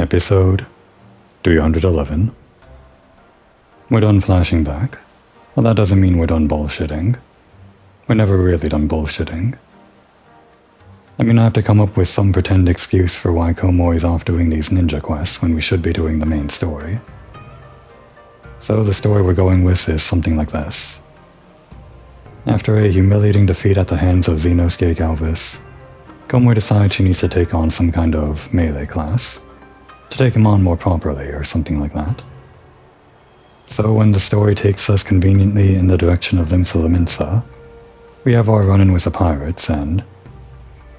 Episode 311. We're done flashing back. Well, that doesn't mean we're done bullshitting. We're never really done bullshitting. I'm gonna have to come up with some pretend excuse for why Komoi's off doing these ninja quests when we should be doing the main story. So the story we're going with is something like this. After a humiliating defeat at the hands of Xenosuke Galvis, Komoi decides she needs to take on some kind of melee class, to take him on more properly or something like that. So when the story takes us conveniently in the direction of Limsa Lominsa, we have our run-in with the pirates, and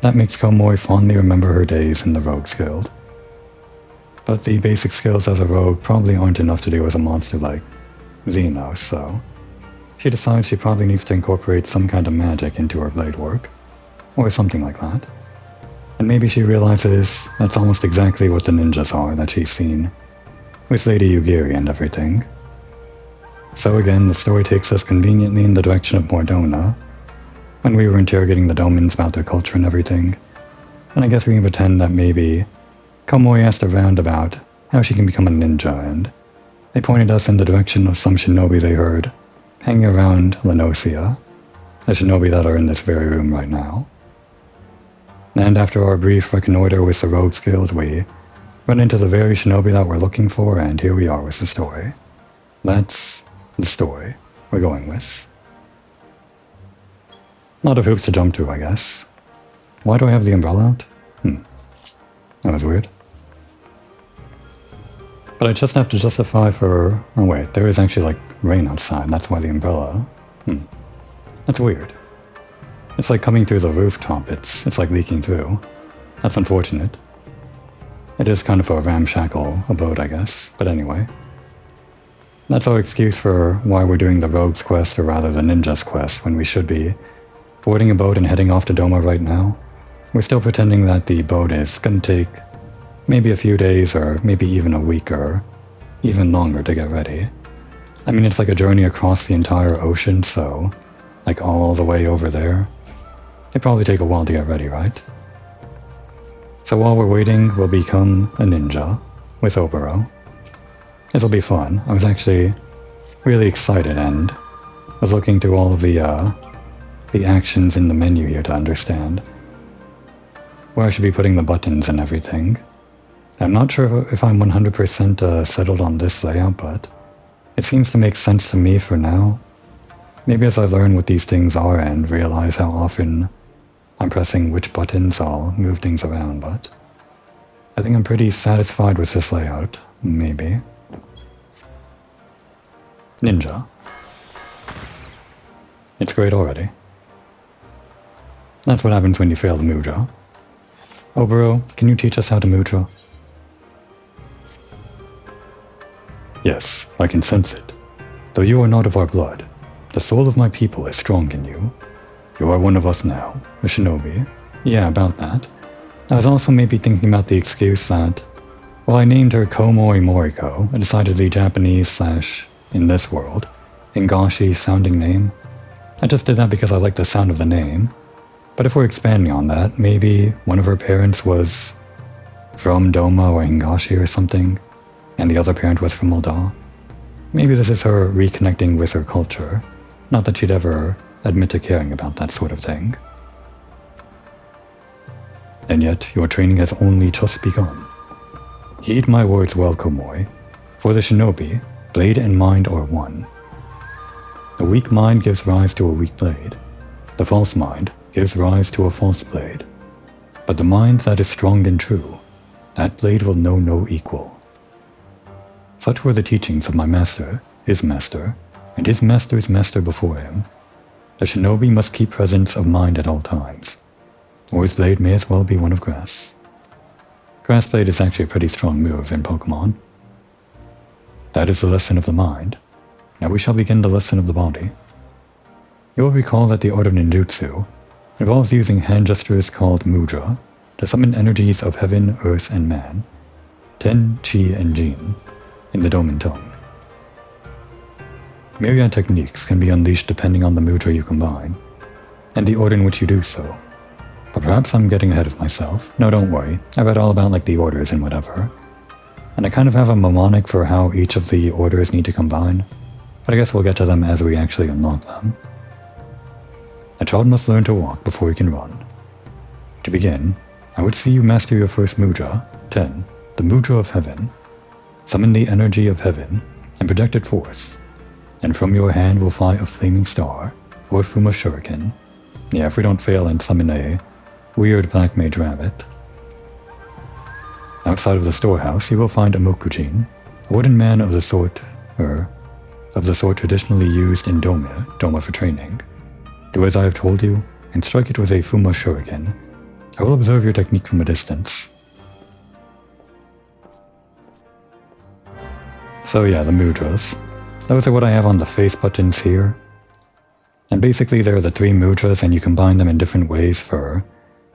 that makes Komoi fondly remember her days in the Rogues Guild. But the basic skills as a rogue probably aren't enough to deal with a monster like Xeno, so she decides she probably needs to incorporate some kind of magic into her blade work, or something like that. And maybe she realizes that's almost exactly what the ninjas are that she's seen, with Lady Yugiri and everything. So again, the story takes us conveniently in the direction of Mordona, when we were interrogating the Domans about their culture and everything, and I guess we can pretend that maybe Komoi asked around about how she can become a ninja, and they pointed us in the direction of some shinobi they heard hanging around Lenosia, the shinobi that are in this very room right now. And after our brief reconnoiter with the Rogues Guild, we run into the very shinobi that we're looking for, and here we are with the story. That's the story we're going with. A lot of hoops to jump through, I guess. Why do I have the umbrella out? That was weird. But I just have to justify for... Oh wait, there is actually like rain outside, that's why the umbrella... That's weird. It's like coming through the rooftop, it's like leaking through. That's unfortunate. It is kind of a ramshackle abode, I guess, but anyway. That's our excuse for why we're doing the Rogues quest, or rather the Ninjas quest, when we should be boarding a boat and heading off to Doma right now. We're still pretending that the boat is gonna take maybe a few days, or maybe even a week, or even longer to get ready. I mean, it's like a journey across the entire ocean, so like all the way over there. It'd probably take a while to get ready, right? So while we're waiting, we'll become a ninja with Oboro. This'll be fun. I was actually really excited and was looking through all of the actions in the menu here to understand where I should be putting the buttons and everything. I'm not sure if I'm 100% settled on this layout, but it seems to make sense to me for now. Maybe as I learn what these things are and realize how often I'm pressing which buttons, I'll move things around, but I think I'm pretty satisfied with this layout, maybe. Ninja. It's great already. That's what happens when you fail the Mudra. Oboro, can you teach us how to Mudra? Yes, I can sense it. Though you are not of our blood, the soul of my people is strong in you. You are one of us now, a shinobi. Yeah, about that. I was also maybe thinking about the excuse that, while I named her Komoi Moriko, a decidedly Japanese / in this world, Ingashi sounding name. I just did that because I like the sound of the name. But if we're expanding on that, maybe one of her parents was from Doma or Ingashi or something, and the other parent was from Ul'dah. Maybe this is her reconnecting with her culture. Not that she'd ever admit to caring about that sort of thing. And yet, your training has only just begun. Heed my words well, Komoi. For the shinobi, blade and mind are one. A weak mind gives rise to a weak blade. The false mind gives rise to a false blade. But the mind that is strong and true, that blade will know no equal. Such were the teachings of my master, his master, and his master's master before him. The shinobi must keep presence of mind at all times, or his blade may as well be one of grass. Grass blade is actually a pretty strong move in Pokemon. That is the lesson of the mind. Now we shall begin the lesson of the body. You will recall that the art of ninjutsu involves using hand gestures called mudra to summon energies of heaven, earth, and man, Ten, Chi, and Jin, in the Doman tongue. Myriad techniques can be unleashed depending on the mudra you combine, and the order in which you do so. But perhaps I'm getting ahead of myself. No, don't worry. I read all about like the orders and whatever. and I kind of have a mnemonic for how each of the orders need to combine, but I guess we'll get to them as we actually unlock them. A child must learn to walk before he can run. To begin, I would see you master your first mudra, 10, the mudra of heaven. Summon the energy of heaven and project it forth, and from your hand will fly a flaming star, or Fuma shuriken. Yeah, if we don't fail and summon a weird black mage rabbit. Outside of the storehouse, you will find a Mokujin, a wooden man of the sort traditionally used in Doma for training. Do as I have told you, and strike it with a Fuma shuriken. I will observe your technique from a distance. So yeah, the mudras. Those are what I have on the face buttons here. And basically there are the 3 mudras and you combine them in different ways for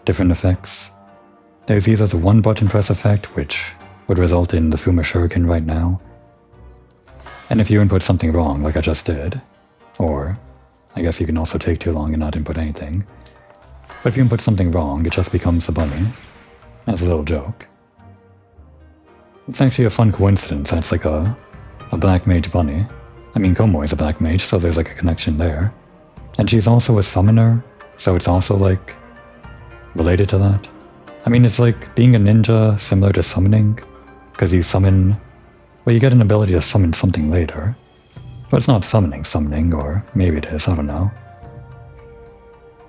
different effects. There's either the 1 button press effect, which would result in the Fuma shuriken right now. And if you input something wrong, like I just did, or I guess you can also take too long and not input anything. But if you input something wrong, it just becomes the bunny, as a little joke. It's actually a fun coincidence that's like a black mage bunny. I mean, Komoe is a black mage, so there's like a connection there. And she's also a summoner, so it's also like related to that. I mean, it's like being a ninja similar to summoning, because you summon, well, you get an ability to summon something later. But it's not summoning, or maybe it is, I don't know.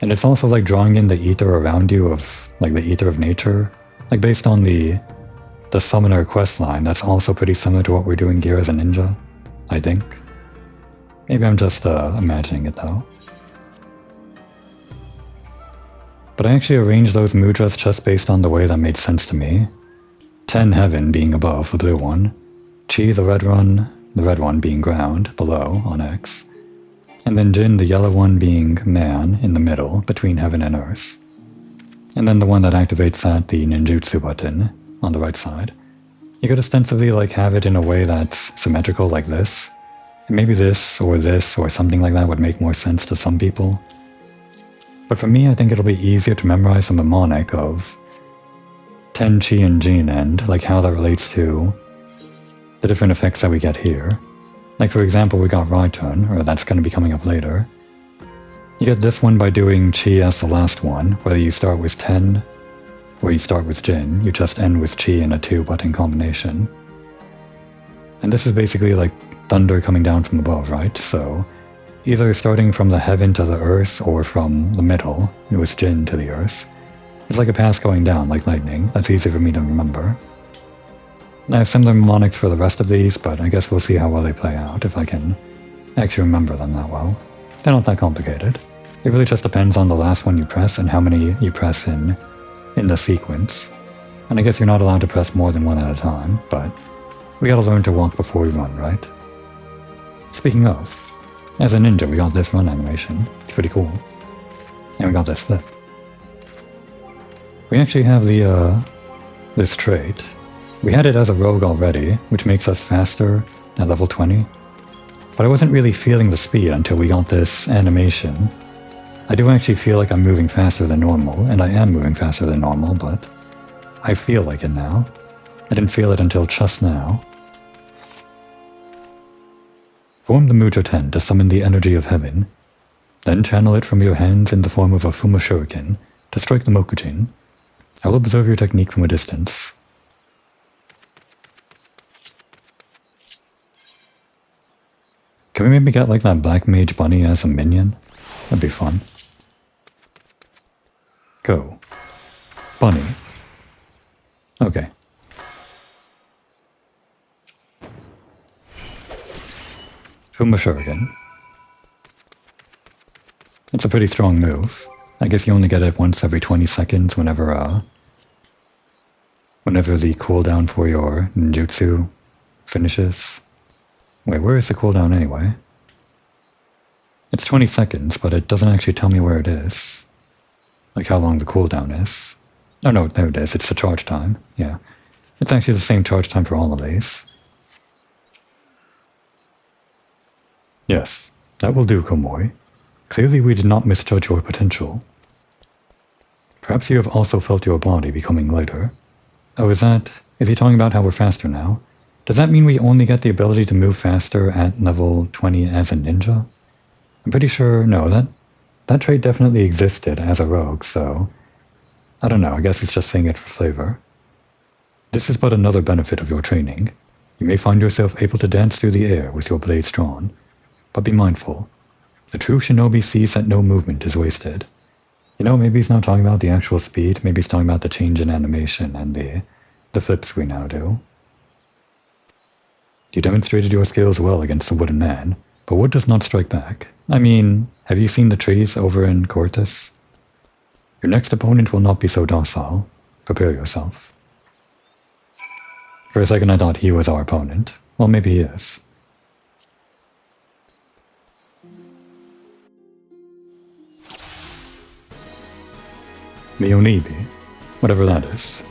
And it's also like drawing in the ether around you of, like the ether of nature, like based on the summoner quest line. That's also pretty similar to what we're doing here as a ninja, I think. Maybe I'm just imagining it though. But I actually arranged those mudras just based on the way that made sense to me. 10 heaven being above, the blue one. Chi, the red one being ground, below, on X. And then Jin, the yellow one, being man, in the middle, between heaven and earth. And then the one that activates that, the ninjutsu button, on the right side. You could ostensibly like have it in a way that's symmetrical like this. And maybe this or something like that would make more sense to some people. But for me, I think it'll be easier to memorize the mnemonic of 10 Chi and Jin and like how that relates to the different effects that we get here. Like for example, we got Raiton, or that's going to be coming up later. You get this one by doing Chi as the last one, whether you start with 10 or you start with Jin, you just end with Chi in a 2-button combination. And this is basically like thunder coming down from above, right? So either starting from the heaven to the earth or from the middle, with Jin to the earth. It's like a path going down, like lightning. That's easy for me to remember. I have similar mnemonics for the rest of these, but I guess we'll see how well they play out, if I can actually remember them that well. They're not that complicated. It really just depends on the last one you press and how many you press in the sequence. And I guess you're not allowed to press more than one at a time, but we gotta learn to walk before we run, right? Speaking of, as a ninja we got this run animation. It's pretty cool. And we got this flip. We actually have this trait. We had it as a rogue already, which makes us faster at level 20. But I wasn't really feeling the speed until we got this animation. I do actually feel like I'm moving faster than normal, and I am moving faster than normal, but I feel like it now. I didn't feel it until just now. Form the Mudra 10 to summon the energy of heaven. Then channel it from your hands in the form of a Fuma shuriken to strike the Mokujin. I will observe your technique from a distance. Can we maybe get like that black mage bunny as a minion? That'd be fun. Go. Bunny. Okay. Fuma shuriken. It's a pretty strong move. I guess you only get it once every 20 seconds whenever the cooldown for your ninjutsu finishes. Wait, where is the cooldown anyway? It's 20 seconds, but it doesn't actually tell me where it is. Like how long the cooldown is. Oh no, there it is, it's the charge time, yeah. It's actually the same charge time for all of these. Yes, that will do, Komoe. Clearly we did not misjudge your potential. Perhaps you have also felt your body becoming lighter. Oh, is that Is he talking about how we're faster now? Does that mean we only get the ability to move faster at level 20 as a ninja? I'm pretty sure, no, that trait definitely existed as a rogue, so I don't know, I guess it's just saying it for flavor. This is but another benefit of your training. You may find yourself able to dance through the air with your blades drawn, but be mindful. The true shinobi sees that no movement is wasted. You know, maybe he's not talking about the actual speed, maybe he's talking about the change in animation and the flips we now do. You demonstrated your skills well against the wooden man, but wood does not strike back. I mean, have you seen the trees over in Cortus? Your next opponent will not be so docile. Prepare yourself. For a second I thought he was our opponent. Well, maybe he is. The Onibi, whatever that is.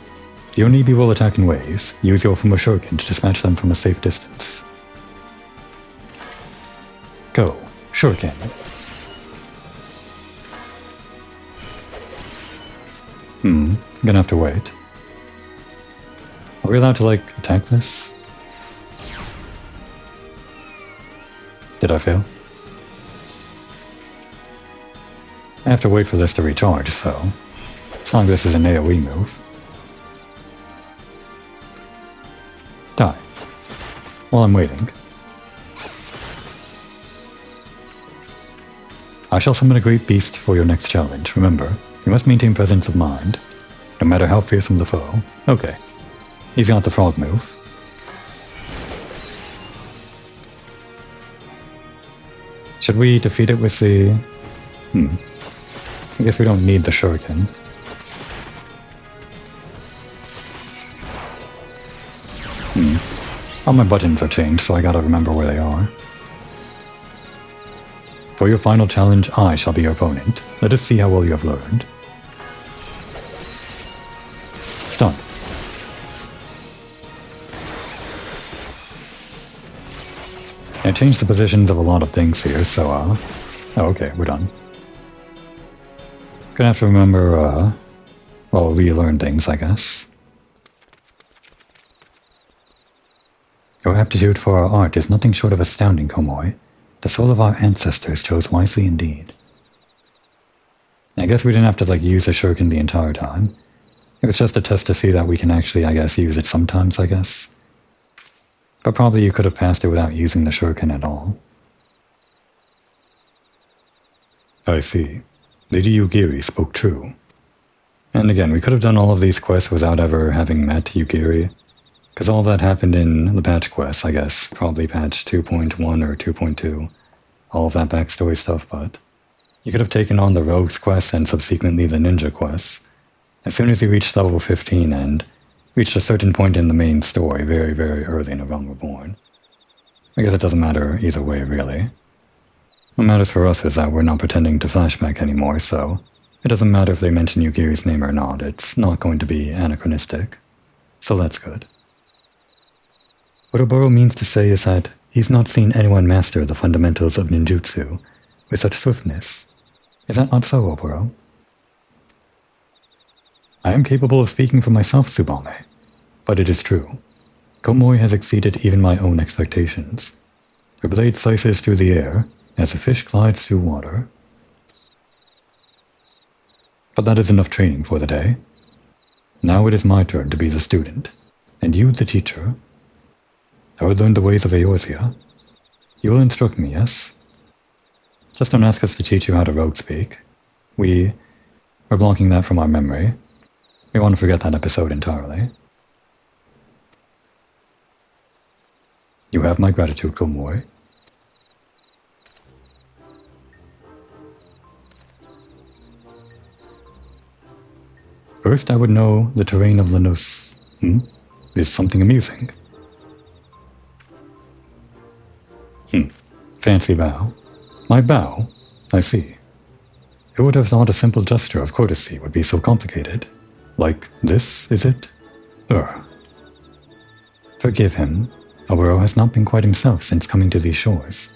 The Onibi will attack in waves. Use your former shuriken to dispatch them from a safe distance. Go. Shuriken. Gonna have to wait. Are we allowed to, like, attack this? Did I fail? I have to wait for this to recharge, so it's not like this is an AoE move. Die. While I'm waiting. I shall summon a great beast for your next challenge. Remember, you must maintain presence of mind, no matter how fearsome the foe. Okay. He's got the frog move. Should we defeat it with the... I guess we don't need the shuriken. All my buttons are changed, so I gotta remember where they are. For your final challenge, I shall be your opponent. Let us see how well you have learned. Stun. I changed the positions of a lot of things here, so, oh, okay, we're done. Gonna have to remember, well, relearn things, I guess. Your aptitude for our art is nothing short of astounding, Komoi. The soul of our ancestors chose wisely indeed. I guess we didn't have to, like, use the shuriken the entire time. It was just a test to see that we can actually, I guess, use it sometimes, I guess. But probably you could have passed it without using the shuriken at all. I see. Lady Yugiri spoke true. And again, we could have done all of these quests without ever having met Yugiri. Because all that happened in the patch quests, I guess. Probably patch 2.1 or 2.2. All of that backstory stuff, but... You could have taken on the Rogues quest and subsequently the Ninja quests. As soon as you reached level 15 and reached a certain point in the main story very, very early in A Realm Reborn. I guess it doesn't matter either way, really. What matters for us is that we're not pretending to flashback anymore, so... It doesn't matter if they mention Yugiri's name or not, it's not going to be anachronistic. So that's good. What Oboro means to say is that he's not seen anyone master the fundamentals of ninjutsu with such swiftness. Is that not so, Oboro? I am capable of speaking for myself, Tsubame, but it is true. Komoi has exceeded even my own expectations. Her blade slices through the air as a fish glides through water. But that is enough training for the day. Now it is my turn to be the student, and you the teacher. I would learn the ways of Eorzea. You will instruct me, yes? Just don't ask us to teach you how to rogue speak. We're blocking that from our memory. We want to forget that episode entirely. You have my gratitude, Komoi. First, I would know the terrain of Lanus. Is something amusing. Fancy bow. My bow? I see. Who would have thought a simple gesture of courtesy would be so complicated? Like this, is it? Forgive him. Oboro has not been quite himself since coming to these shores.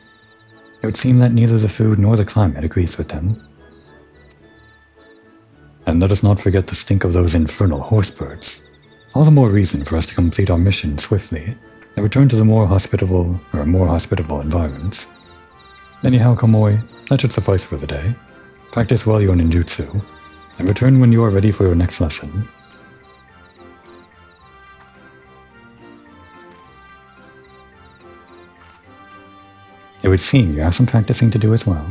It would seem that neither the food nor the climate agrees with him. And let us not forget the stink of those infernal horsebirds. All the more reason for us to complete our mission swiftly and return to the more hospitable environments. Anyhow, Komoi, that should suffice for the day. Practice well your ninjutsu, and return when you are ready for your next lesson. It would seem you have some practicing to do as well.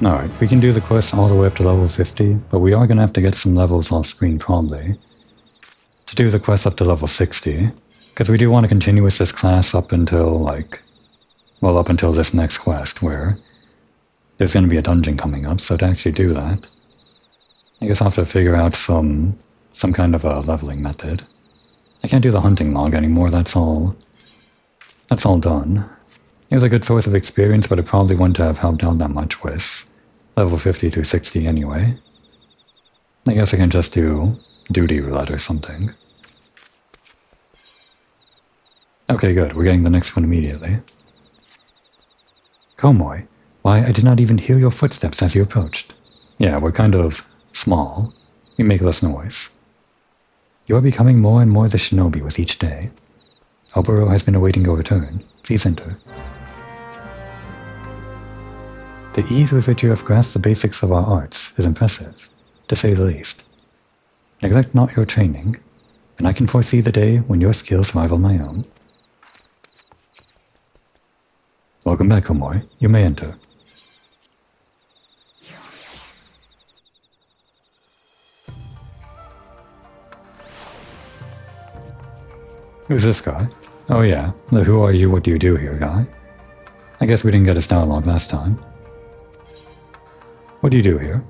Alright, we can do the quest all the way up to level 50, but we are going to have to get some levels off screen probably to do the quest up to level 60, because we do want to continue with this class up until up until this next quest where there's going to be a dungeon coming up. So to actually do that, I guess I'll have to figure out some kind of a leveling method. I can't do the hunting log anymore, that's all done. It was a good source of experience, but it probably wouldn't have helped out that much with level 50 to 60 anyway. I guess I can just do duty roulette or something. Okay, good. We're getting the next one immediately. Komoi, why, I did not even hear your footsteps as you approached. Yeah, we're kind of small. We make less noise. You are becoming more and more the shinobi with each day. Oboro has been awaiting your return. Please enter. The ease with which you have grasped the basics of our arts is impressive, to say the least. Neglect not your training, and I can foresee the day when your skills rival my own. Welcome back, Komoi. You may enter. Who's this guy? Oh yeah, the who are you, what do you do here guy. I guess we didn't get his dialogue last time. What do you do here?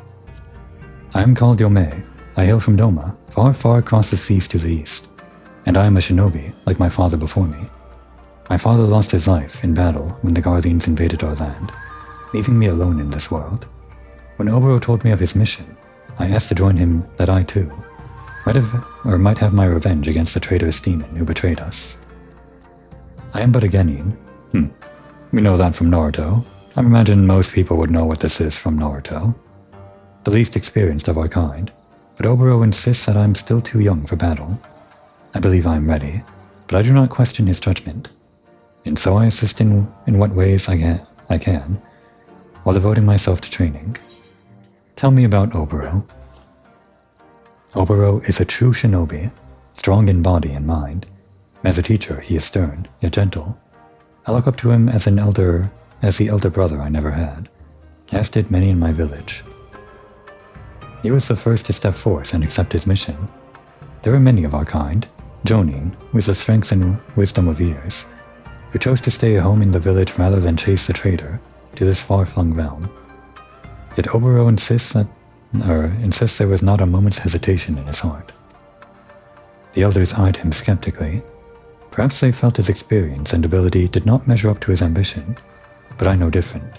I am called Yomei. I hail from Doma, far, far across the seas to the east. And I am a shinobi, like my father before me. My father lost his life in battle when the Guardians invaded our land, leaving me alone in this world. When Oboro told me of his mission, I asked to join him that I too might have my revenge against the traitorous demon who betrayed us. I am but a genin. We know that from Naruto. I imagine most people would know what this is from Naruto. The least experienced of our kind, but Oboro insists that I am still too young for battle. I believe I am ready, but I do not question his judgment. And so I assist in what ways I can, while devoting myself to training. Tell me about Oboro. Oboro is a true shinobi, strong in body and mind. As a teacher, he is stern, yet gentle. I look up to him as the elder brother I never had, as did many in my village. He was the first to step forth and accept his mission. There are many of our kind, Jonin, with the strength and wisdom of years, who chose to stay at home in the village rather than chase the traitor to this far-flung realm. Yet Oboro insists there was not a moment's hesitation in his heart. The elders eyed him skeptically. Perhaps they felt his experience and ability did not measure up to his ambition, but I know different.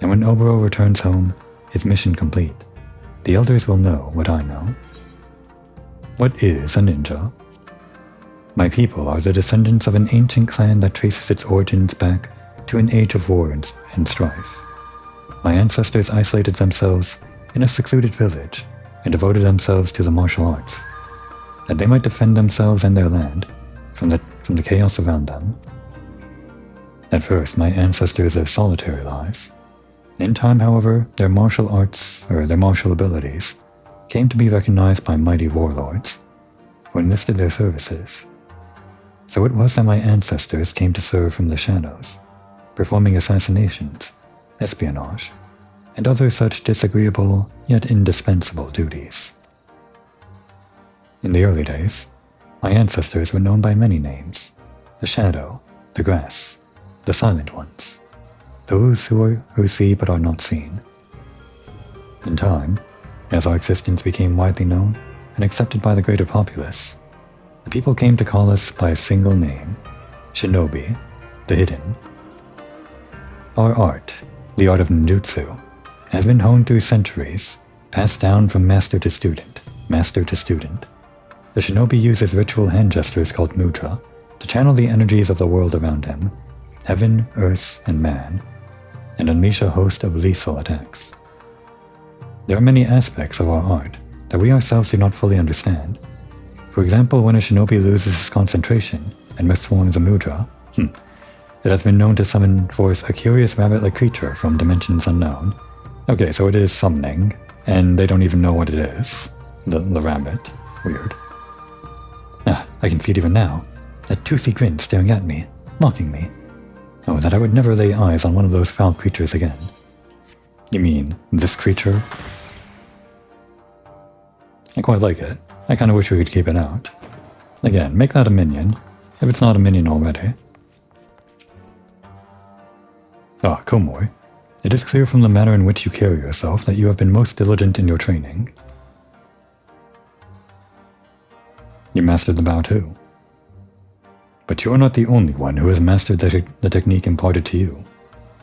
And when Oboro returns home, his mission complete, the elders will know what I know. What is a ninja? My people are the descendants of an ancient clan that traces its origins back to an age of war and strife. My ancestors isolated themselves in a secluded village and devoted themselves to the martial arts, that they might defend themselves and their land from the chaos around them. At first, my ancestors lived solitary lives. In time, however, their martial abilities came to be recognized by mighty warlords, who enlisted their services. So it was that my ancestors came to serve from the shadows, performing assassinations, espionage, and other such disagreeable yet indispensable duties. In the early days, my ancestors were known by many names: the Shadow, the Grass, the Silent Ones, those who see but are not seen. In time, as our existence became widely known and accepted by the greater populace, the people came to call us by a single name: Shinobi, the Hidden. Our art, the art of ninjutsu, has been honed through centuries, passed down from master to student. The shinobi uses ritual hand gestures called mudra to channel the energies of the world around him, heaven, earth, and man, and unleash a host of lethal attacks. There are many aspects of our art that we ourselves do not fully understand. For example, when a shinobi loses his concentration and misforms a mudra, it has been known to summon forth a curious rabbit-like creature from dimensions unknown. Okay, so it is summoning, and they don't even know what it is. The rabbit. Weird. I can see it even now. That toothy grin staring at me, mocking me. Oh, that I would never lay eyes on one of those foul creatures again. You mean, this creature? I quite like it. I kinda wish we could keep it out. Again, make that a minion, if it's not a minion already. Ah, Komoi. It is clear from the manner in which you carry yourself that you have been most diligent in your training. You mastered the bow too. But you are not the only one who has mastered the technique imparted to you.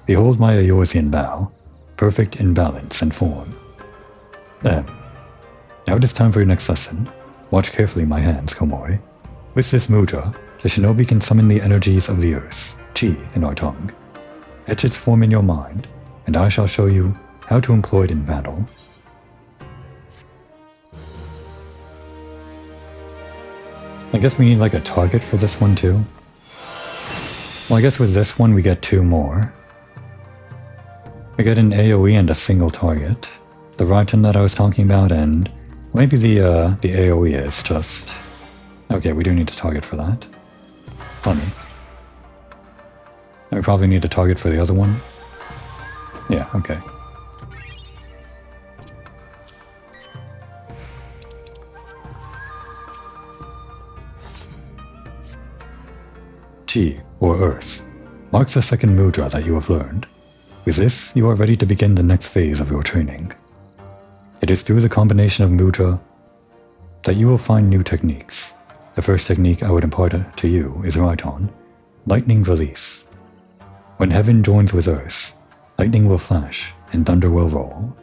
Behold my Eorzean bow, perfect in balance and form. Then, now it is time for your next lesson. Watch carefully my hands, Komori. With this mudra, the shinobi can summon the energies of the earth, chi in our tongue. Etch its form in your mind, and I shall show you how to employ it in battle. I guess we need like a target for this one too. Well, I guess with this one we get 2 more. We get an AoE and a single target. The Raiton that I was talking about, and maybe the AoE is just... Okay, we do need a target for that. Funny. And we probably need a target for the other one. Yeah, okay. Chi, or Earth, marks the second mudra that you have learned. With this, you are ready to begin the next phase of your training. It is through the combination of mudra that you will find new techniques. The first technique I would impart to you is Raiton, Lightning Release. When heaven joins with earth, lightning will flash and thunder will roll.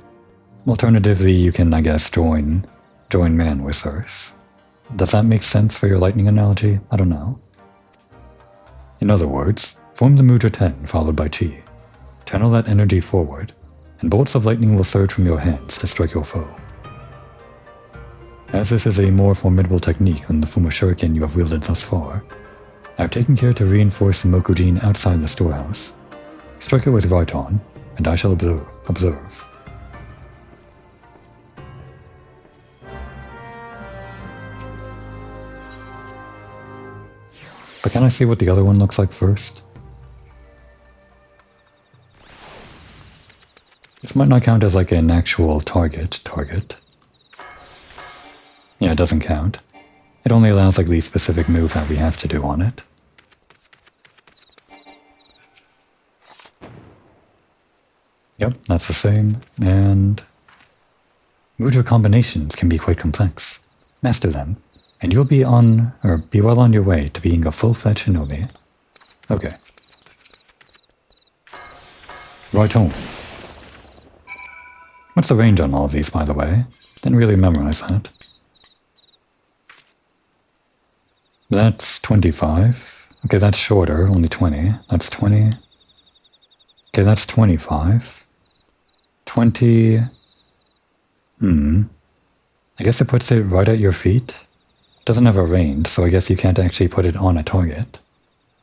Alternatively, you can, I guess, join man with earth. Does that make sense for your lightning analogy? I don't know. In other words, form the mudra 10 followed by chi. Channel that energy forward, and bolts of lightning will surge from your hands to strike your foe. As this is a more formidable technique than the Fuma Shuriken you have wielded thus far, I have taken care to reinforce the Mokujin outside the storehouse. Strike it with Raiton, and I shall observe. But can I see what the other one looks like first? This might not count as like an actual target. Yeah, it doesn't count. It only allows like the specific move that we have to do on it. Yep, that's the same, and mudra combinations can be quite complex. Master them, and you'll be well on your way to being a full-fledged shinobi. Okay. Raiton. What's the range on all of these, by the way? Didn't really memorize that. That's 25. Okay, that's shorter, only 20. That's 20. Okay, that's 25. 20... I guess it puts it right at your feet. It doesn't have a range, so I guess you can't actually put it on a target.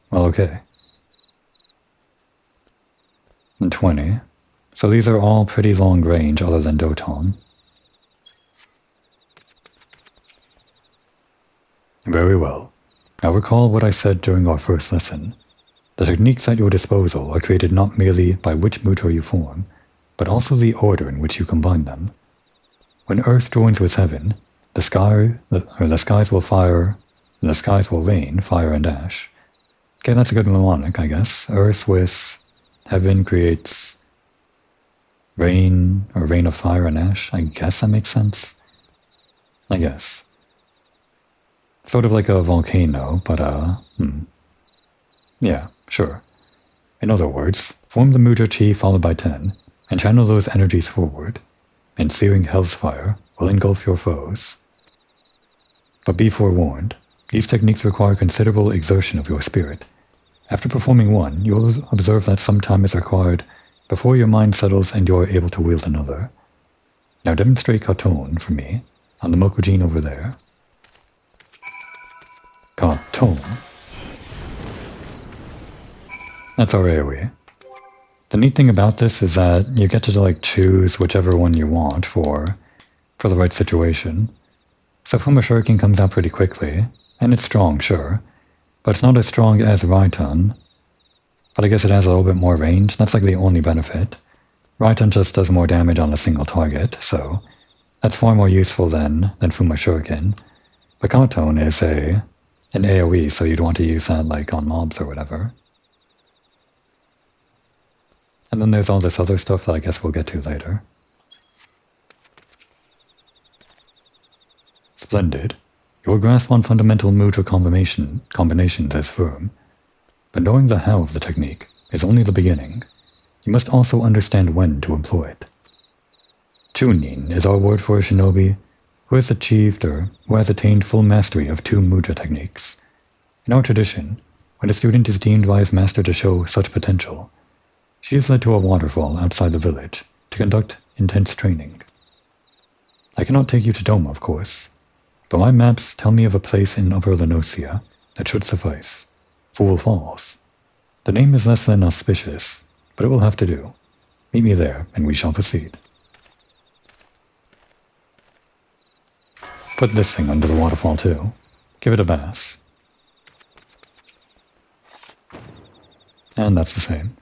Well, okay. And 20. So these are all pretty long range other than Doton. Very well. Now recall what I said during our first lesson. The techniques at your disposal are created not merely by which mudra you form, but also the order in which you combine them. When earth joins with heaven, the skies will rain fire and ash. Okay, that's a good mnemonic, I guess. Earth with heaven creates rain, or rain of fire and ash. I guess that makes sense. I guess. Sort of like a volcano, but yeah, sure. In other words, form the mudra chi followed by 10, and channel those energies forward, and searing hell's fire will engulf your foes. But be forewarned, these techniques require considerable exertion of your spirit. After performing one, you will observe that some time is required before your mind settles and you're able to wield another. Now demonstrate Katon for me, on the Mokujin over there. Katon. That's our AoE. The neat thing about this is that you get to like choose whichever one you want for the right situation. So Fuma Shuriken comes out pretty quickly, and it's strong, sure, but it's not as strong as Raiton. But I guess it has a little bit more range. That's like the only benefit. Raiton just does more damage on a single target, so that's far more useful than Fuma Shuriken. But Katon is an AoE, so you'd want to use that like on mobs or whatever. And then there's all this other stuff that I guess we'll get to later. Splendid. Your grasp on fundamental mudra combinations is firm, but knowing the how of the technique is only the beginning. You must also understand when to employ it. Chunin is our word for a shinobi who has attained full mastery of 2 mudra techniques. In our tradition, when a student is deemed by his master to show such potential, she is led to a waterfall outside the village to conduct intense training. I cannot take you to Doma, of course, but my maps tell me of a place in Upper Lenosia that should suffice. Fool Falls. The name is less than auspicious, but it will have to do. Meet me there, and we shall proceed. Put this thing under the waterfall too. Give it a bath. And that's the same.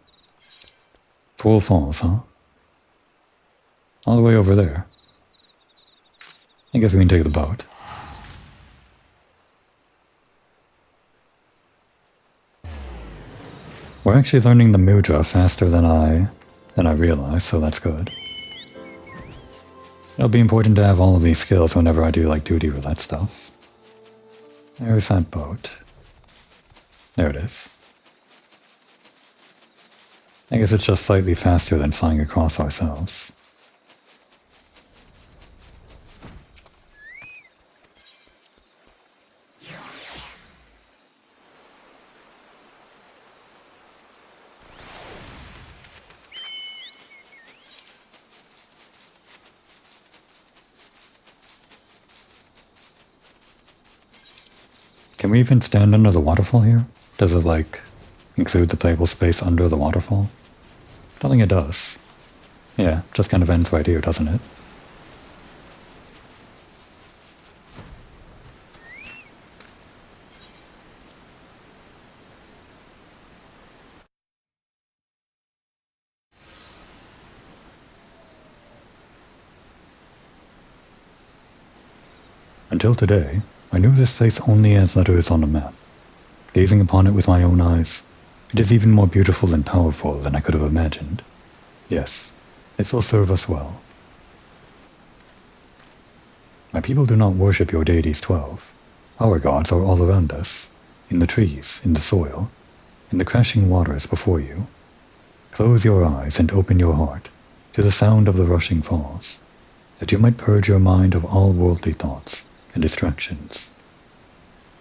Fool Falls, huh? All the way over there. I guess we can take the boat. We're actually learning the mudra faster than I realized, so that's good. It'll be important to have all of these skills whenever I do like duty roulette stuff. There's that boat. There it is. I guess it's just slightly faster than flying across ourselves. Can we even stand under the waterfall here? Does it, like, include the playable space under the waterfall? I don't think it does. Yeah, just kind of ends right here, doesn't it? Until today, I knew this place only as letters on a map. Gazing upon it with my own eyes, it is even more beautiful and powerful than I could have imagined. Yes, this will serve us well. My people do not worship your deities 12. Our gods are all around us, in the trees, in the soil, in the crashing waters before you. Close your eyes and open your heart to the sound of the rushing falls, that you might purge your mind of all worldly thoughts and distractions.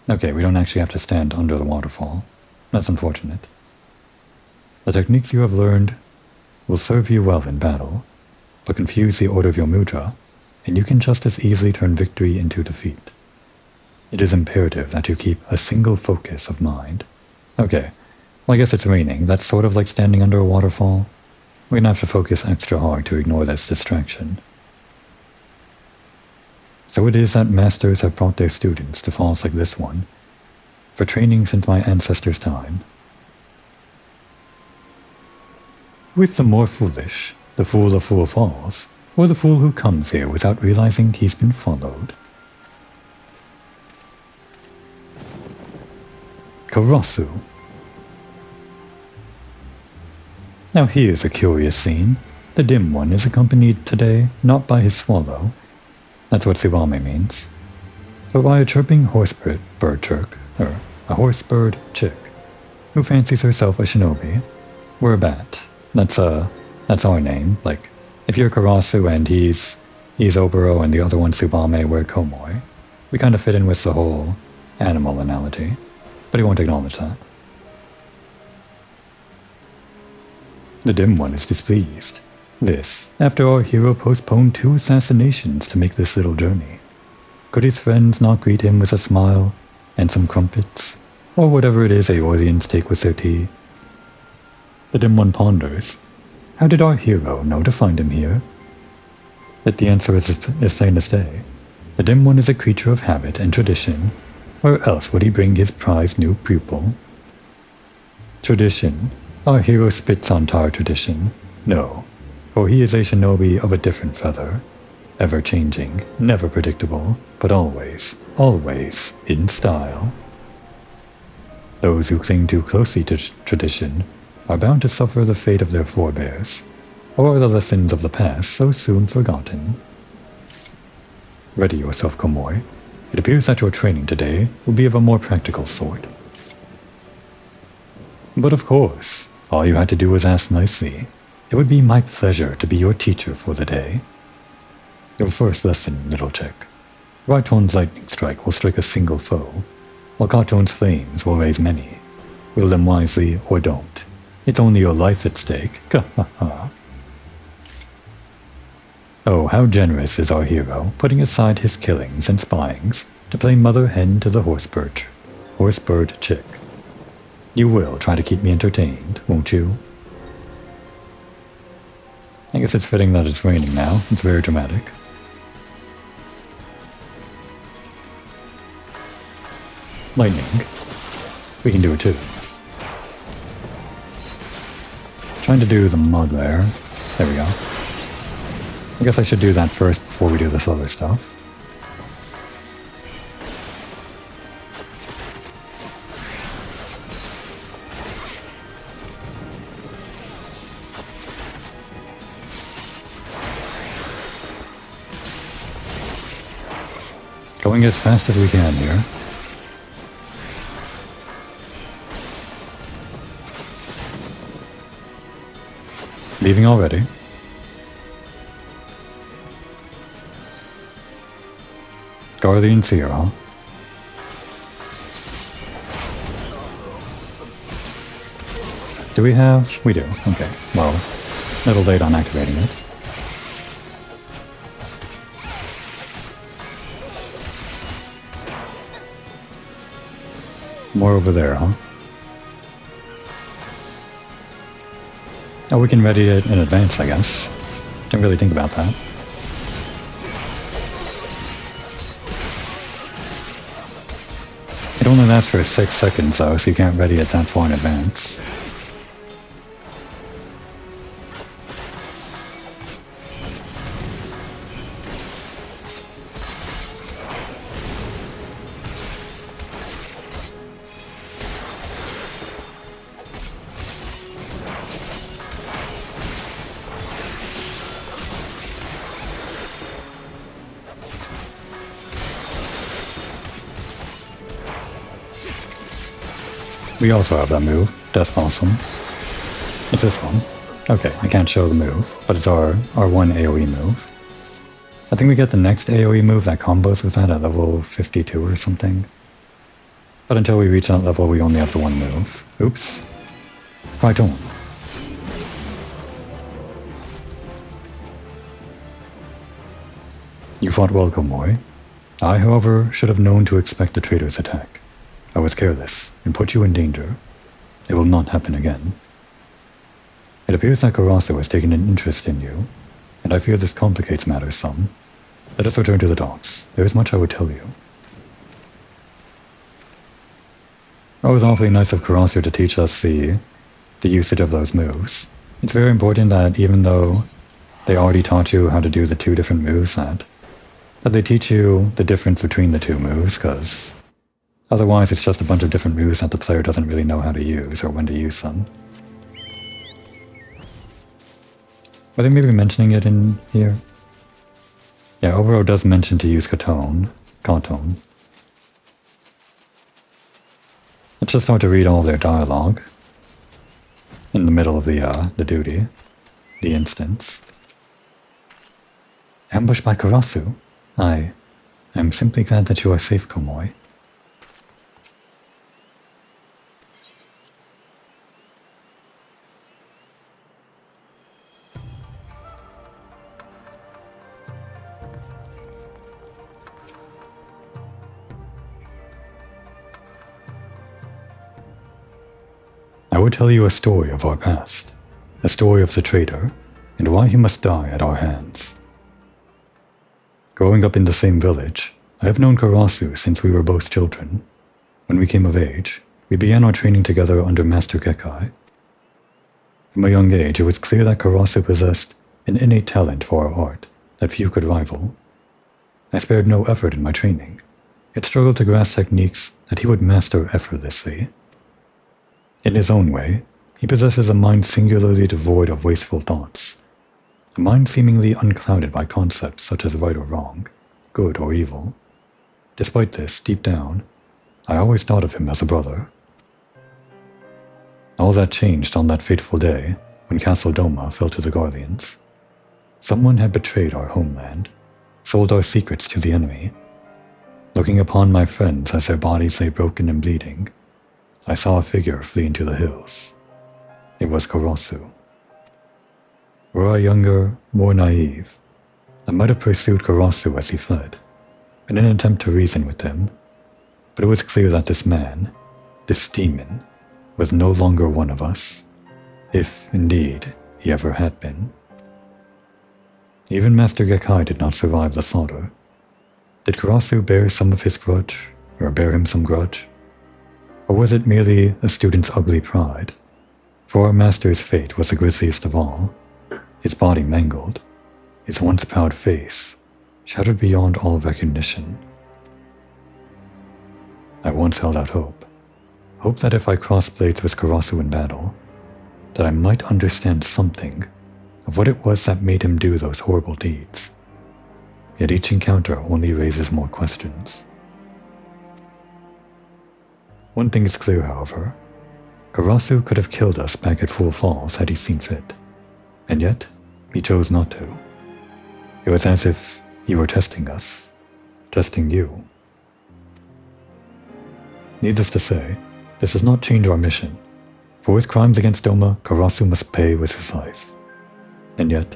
Okay, we don't actually have to stand under the waterfall. That's unfortunate. The techniques you have learned will serve you well in battle, but confuse the order of your mudra, and you can just as easily turn victory into defeat. It is imperative that you keep a single focus of mind. Okay, well I guess it's raining. That's sort of like standing under a waterfall. We're gonna have to focus extra hard to ignore this distraction. So it is that masters have brought their students to falls like this one, for training since my ancestors' time. Who is the more foolish, the fool of Fool Falls, or the fool who comes here without realizing he's been followed? Karasu. Now here's a curious scene. The dim one is accompanied today not by his swallow, that's what Tsubame means, but by a chirping horsebird chick, who fancies herself a shinobi. We're a bat. That's our name. Like, if you're Karasu and he's Oboro and the other one's Tsubame, we're Komoi. We kind of fit in with the whole animal analogy, but he won't acknowledge that. The dim one is displeased. This, after our hero postponed 2 assassinations to make this little journey. Could his friends not greet him with a smile and some crumpets, or whatever it is Eorzeans take with their tea? The dim one ponders. How did our hero know to find him here? Yet the answer is plain as day. The dim one is a creature of habit and tradition. Where else would he bring his prized new pupil? Tradition. Our hero spits on tar tradition. No, for he is a shinobi of a different feather. Ever-changing, never predictable, but always, always in style. Those who cling too closely to tradition are bound to suffer the fate of their forebears, or the lessons of the past so soon forgotten. Ready yourself, Komoi. It appears that your training today will be of a more practical sort. But of course, all you had to do was ask nicely. It would be my pleasure to be your teacher for the day. Your first lesson, little chick. Raiton's lightning strike will strike a single foe, while Katon's flames will raise many. Wield them wisely or don't. It's only your life at stake. Ha. Oh, how generous is our hero, putting aside his killings and spyings to play mother hen to the horsebird chick. You will try to keep me entertained, won't you? I guess it's fitting that it's raining now. It's very dramatic. Lightning. We can do it too. Trying to do the mug there. There we go. I guess I should do that first before we do this other stuff. Going as fast as we can here. Leaving already. Guardians here, huh? Do we have? We do. Okay. Well, a little late on activating it. More over there, huh? Oh, we can ready it in advance, I guess. Didn't really think about that. It only lasts for 6 seconds though, so you can't ready it that far in advance. We also have that move. That's awesome. It's this one. Okay, I can't show the move, but it's our one AoE move. I think we get the next AoE move that combos with that at level 52 or something. But until we reach that level, we only have the one move. Oops. Right on. You fought well, Komoi. I, however, should have known to expect the traitor's attack. I was careless and put you in danger. It will not happen again. It appears that Karasu has taken an interest in you, and I fear this complicates matters some. Let us return to the docks. There is much I would tell you. It was awfully nice of Karasu to teach us the usage of those moves. It's very important that even though they already taught you how to do the 2 different moves, that they teach you the difference between the 2 moves, because otherwise it's just a bunch of different moves that the player doesn't really know how to use or when to use them. Are they maybe mentioning it in here? Yeah, Oboro does mention to use Katon. It's just hard to read all their dialogue in the middle of the duty, the instance. Ambushed by Karasu? I am simply glad that you are safe, Komoi. I would tell you a story of our past, a story of the traitor, and why he must die at our hands. Growing up in the same village, I have known Karasu since we were both children. When we came of age, we began our training together under Master Kekai. From a young age, it was clear that Karasu possessed an innate talent for our art that few could rival. I spared no effort in my training, yet struggled to grasp techniques that he would master effortlessly. In his own way, he possesses a mind singularly devoid of wasteful thoughts, a mind seemingly unclouded by concepts such as right or wrong, good or evil. Despite this, deep down, I always thought of him as a brother. All that changed on that fateful day when Castle Doma fell to the Guardians. Someone had betrayed our homeland, sold our secrets to the enemy. Looking upon my friends as their bodies lay broken and bleeding, I saw a figure flee into the hills. It was Karasu. Were I younger, more naive, I might have pursued Karasu as he fled, in an attempt to reason with him, but it was clear that this man, this demon, was no longer one of us, if, indeed, he ever had been. Even Master Gekai did not survive the slaughter. Did Karasu bear some of his grudge, or bear him some grudge? Or was it merely a student's ugly pride? For our master's fate was the grisliest of all, his body mangled, his once proud face shattered beyond all recognition. I once held out hope that if I crossed blades with Karasu in battle, that I might understand something of what it was that made him do those horrible deeds. Yet each encounter only raises more questions. One thing is clear, however. Karasu could have killed us back at Full Falls had he seen fit, and yet he chose not to. It was as if he were testing us, testing you. Needless to say, this does not change our mission. For his crimes against Doma, Karasu must pay with his life. And yet,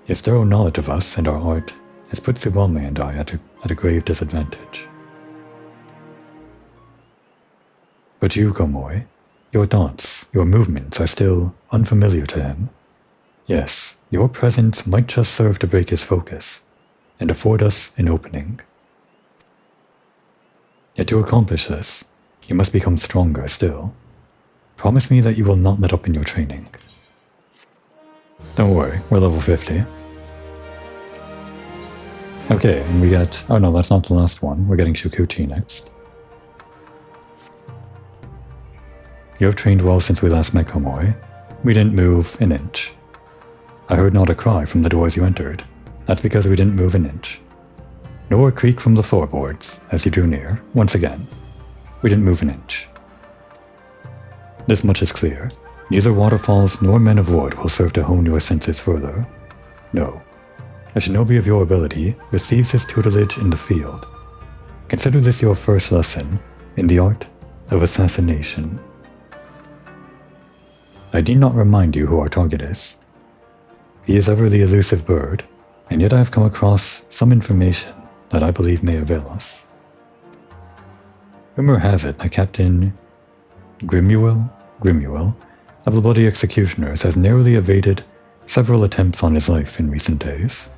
his thorough knowledge of us and our art has put Tsubame and I at a grave disadvantage. But you, Komoi, your thoughts, your movements are still unfamiliar to him. Yes, your presence might just serve to break his focus and afford us an opening. Yet to accomplish this, you must become stronger still. Promise me that you will not let up in your training. Don't worry, we're level 50. Okay, and we get... oh no, that's not the last one. We're getting Shukuchi next. You have trained well since we last met, Komoi. We didn't move an inch. I heard not a cry from the door as you entered. That's because we didn't move an inch. Nor a creak from the floorboards as you drew near. Once again, we didn't move an inch. This much is clear. Neither waterfalls nor men of wood will serve to hone your senses further. No. A shinobi of your ability receives his tutelage in the field. Consider this your first lesson in the art of assassination. I need not remind you who our target is. He is ever the elusive bird, and yet I have come across some information that I believe may avail us. Rumor has it that Captain Grimuel of the Bloody Executioners has narrowly evaded several attempts on his life in recent days.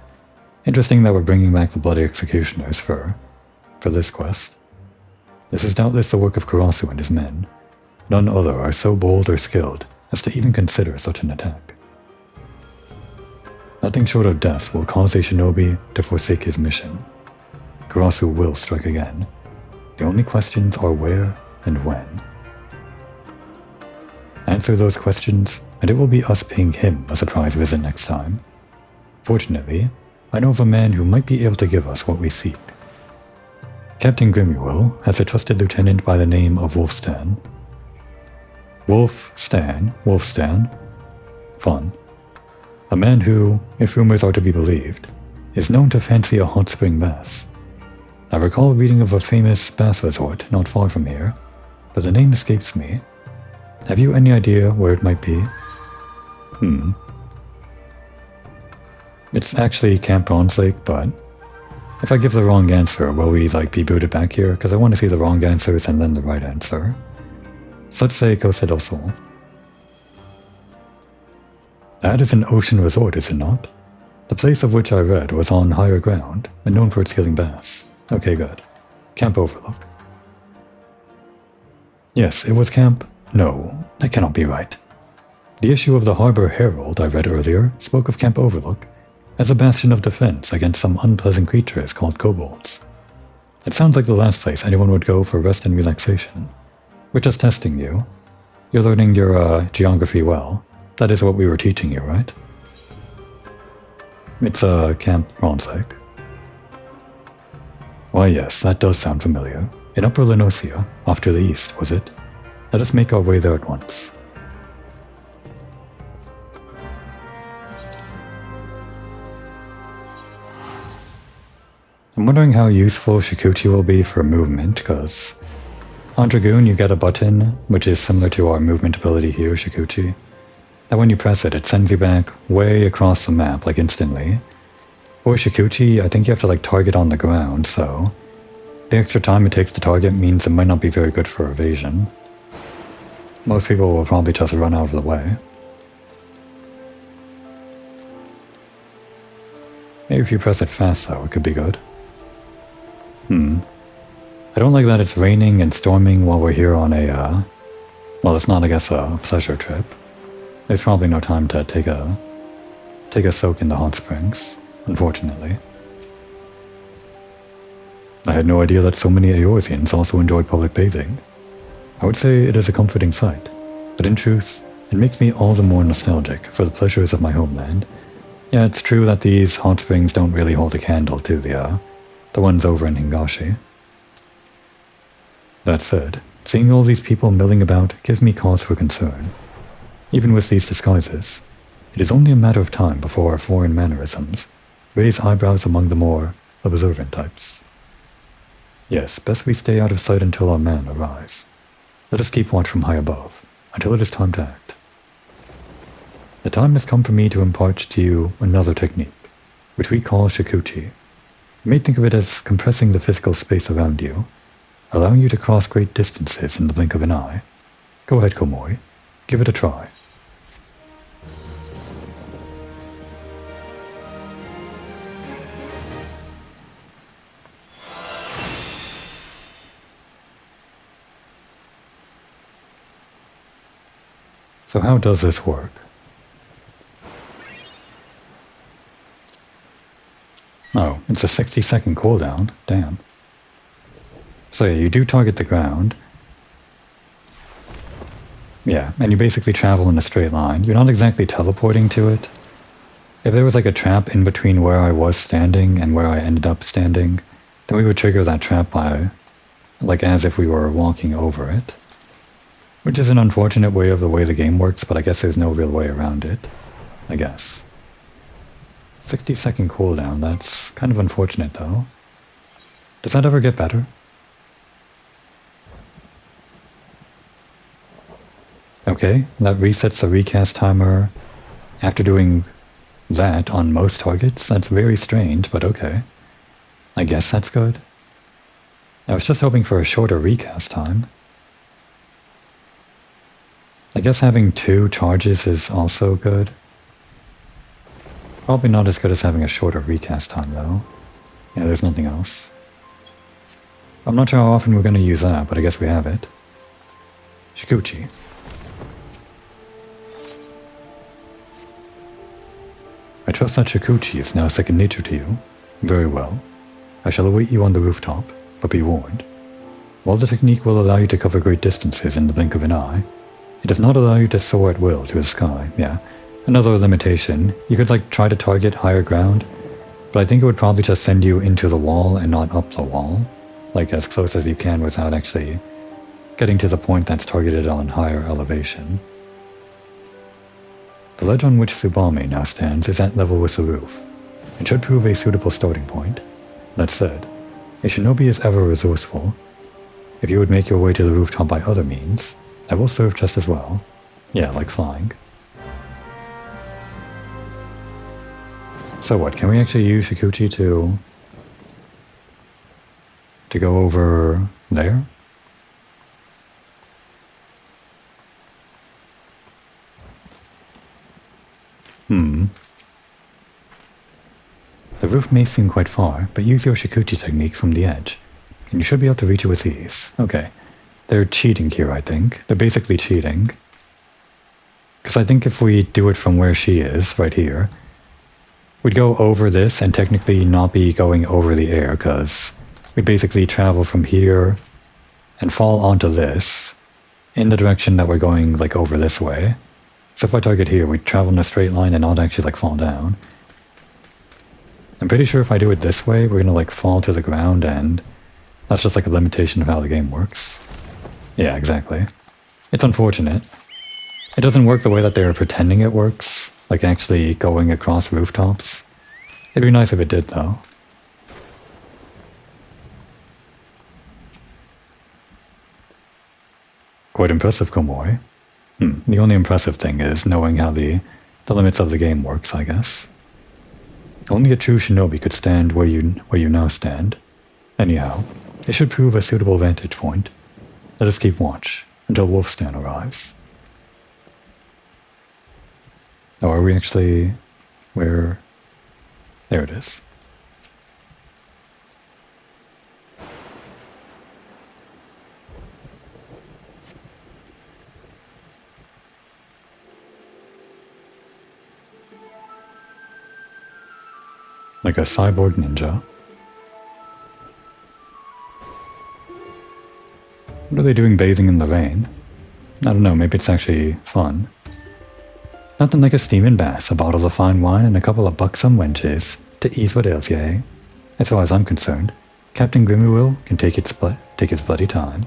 Interesting that we're bringing back the Bloody Executioners for this quest. This is doubtless the work of Karasu and his men. None other are so bold or skilled as to even consider such an attack. Nothing short of death will cause a shinobi to forsake his mission. Karasu will strike again. The only questions are where and when. Answer those questions, and it will be us paying him a surprise visit next time. Fortunately, I know of a man who might be able to give us what we seek. Captain Grimuel has a trusted lieutenant by the name of Wolfstan. Wolfstan. Fun. A man who, if rumors are to be believed, is known to fancy a hot spring bath. I recall reading of a famous bath resort not far from here, but the name escapes me. Have you any idea where it might be? It's actually Camp Bronze Lake, but if I give the wrong answer, will we be booted back here? Because I want to see the wrong answers and then the right answer. So let's say Costa del Sol. That is an ocean resort, is it not? The place of which I read was on higher ground, and known for its killing bass. Okay, good. Camp Overlook. Yes, it was Camp... No, that cannot be right. The issue of the Harbor Herald I read earlier spoke of Camp Overlook as a bastion of defense against some unpleasant creatures called kobolds. It sounds like the last place anyone would go for rest and relaxation. We're just testing you. You're learning your geography well. That is what we were teaching you, right? It's Camp Ronzek. Why yes, that does sound familiar. In Upper Lenosia, off to the east, was it? Let us make our way there at once. I'm wondering how useful Shikuchi will be for movement, because on Dragoon you get a button, which is similar to our movement ability here, Shikuchi. And when you press it, it sends you back way across the map, like instantly. For Shikuchi, I think you have to like target on the ground, so the extra time it takes to target means it might not be very good for evasion. Most people will probably just run out of the way. Maybe if you press it fast though, it could be good. I don't like that it's raining and storming while we're here on a, well, it's not, I guess, a pleasure trip. There's probably no time to take a soak in the hot springs, unfortunately. I had no idea that so many Eorzeans also enjoy public bathing. I would say it is a comforting sight, but in truth, it makes me all the more nostalgic for the pleasures of my homeland. Yeah, it's true that these hot springs don't really hold a candle to the ones over in Hingashi. That said, seeing all these people milling about gives me cause for concern. Even with these disguises, it is only a matter of time before our foreign mannerisms raise eyebrows among the more observant types. Yes, best we stay out of sight until our men arise. Let us keep watch from high above, until it is time to act. The time has come for me to impart to you another technique, which we call Shikuchi. You may think of it as compressing the physical space around you, allowing you to cross great distances in the blink of an eye. Go ahead, Komori. Give it a try. So how does this work? Oh, it's a 60-second cooldown. Damn. So yeah, you do target the ground. Yeah, and you basically travel in a straight line. You're not exactly teleporting to it. If there was like a trap in between where I was standing and where I ended up standing, then we would trigger that trap by, like, as if we were walking over it. Which is an unfortunate way of the way the game works, but I guess there's no real way around it. I guess. 60-second cooldown, that's kind of unfortunate though. Does that ever get better? Okay, that resets the recast timer after doing that on most targets. That's very strange, but okay. I guess that's good. I was just hoping for a shorter recast time. I guess having 2 charges is also good. Probably not as good as having a shorter recast time though. Yeah, there's nothing else. I'm not sure how often we're going to use that, but I guess we have it. Shikuchi. I trust that Shikuchi is now second nature to you. Very well. I shall await you on the rooftop, but be warned. While the technique will allow you to cover great distances in the blink of an eye, it does not allow you to soar at will to the sky. Yeah, another limitation. You could like try to target higher ground, but I think it would probably just send you into the wall and not up the wall. Like as close as you can without actually getting to the point that's targeted on higher elevation. The ledge on which Tsubame now stands is at level with the roof. It should prove a suitable starting point. That said, a shinobi is ever resourceful. If you would make your way to the rooftop by other means, that will serve just as well. Yeah, like flying. So what, can we actually use Shikuchi to go over there? The roof may seem quite far, but use your Shikuchi technique from the edge, and you should be able to reach it with ease. Okay. They're cheating here, I think. They're basically cheating. Because I think if we do it from where she is, right here, we'd go over this and technically not be going over the air, because we'd basically travel from here and fall onto this in the direction that we're going, like, over this way. So if I target here, we'd travel in a straight line and not actually, like, fall down. I'm pretty sure if I do it this way, we're gonna, like, fall to the ground, and that's just, like, a limitation of how the game works. Yeah, exactly. It's unfortunate. It doesn't work the way that they're pretending it works, like actually going across rooftops. It'd be nice if it did, though. Quite impressive, Komoi. The only impressive thing is knowing how the limits of the game works, I guess. Only a true shinobi could stand where you now stand. Anyhow, it should prove a suitable vantage point. Let us keep watch until Wolfstan arrives. Oh, are we actually... where... There it is. Like a cyborg ninja. What are they doing bathing in the rain? I don't know, maybe it's actually fun. Nothing like a steaming bath, a bottle of fine wine, and a couple of buxom wenches to ease what ails ye. As far as I'm concerned, Captain Grimmerwill can take his bloody time.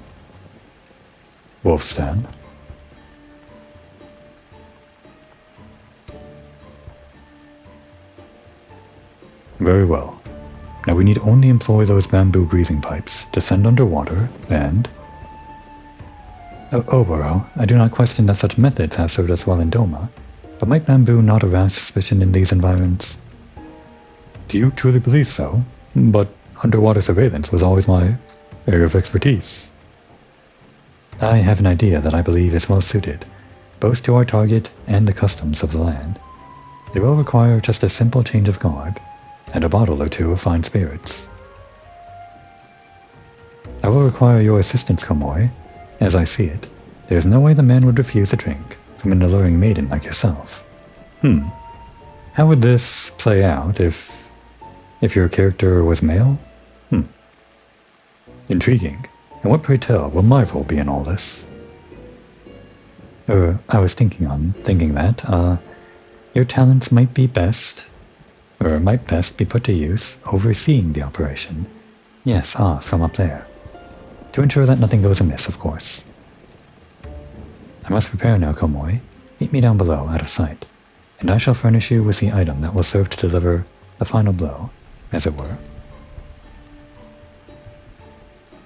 Wolfstan. Very well. Now we need only employ those bamboo breathing pipes, descend underwater, and... Oh, Boro, I do not question that such methods have served us well in Doma, but might bamboo not arouse suspicion in these environments? Do you truly believe so? But underwater surveillance was always my area of expertise. I have an idea that I believe is well suited, both to our target and the customs of the land. It will require just a simple change of garb, and a bottle or two of fine spirits. I will require your assistance, Komoi. As I see it, there is no way the man would refuse a drink from an alluring maiden like yourself. How would this play out if your character was male? Intriguing. And what, pray tell, will my role be in all this? I was thinking that, your talents might best be put to use overseeing the operation. Yes, from up there. To ensure that nothing goes amiss, of course. I must prepare now, Komoi. Meet me down below, out of sight, and I shall furnish you with the item that will serve to deliver the final blow, as it were.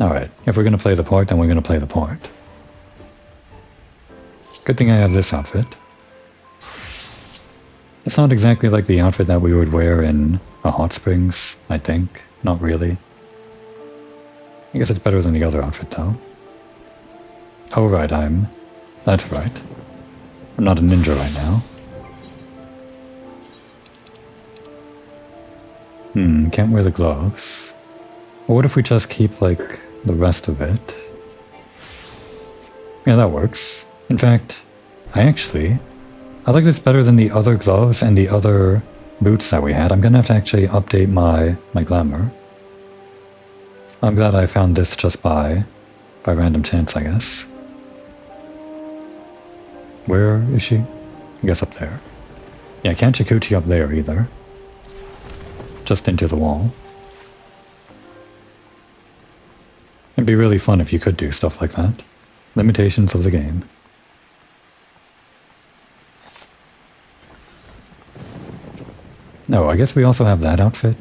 Alright, if we're going to play the part, then we're going to play the part. Good thing I have this outfit. It's not exactly like the outfit that we would wear in a hot springs, I think. Not really. I guess it's better than the other outfit, though. Oh, right, that's right. I'm not a ninja right now. Can't wear the gloves. Or what if we just keep, like, the rest of it? Yeah, that works. In fact, I like this better than the other gloves and the other boots that we had. I'm gonna have to actually update my glamour. I'm glad I found this just by random chance, I guess. Where is she? I guess up there. Yeah, can't Shikuchi up there either. Just into the wall. It'd be really fun if you could do stuff like that. Limitations of the game. No, I guess we also have that outfit.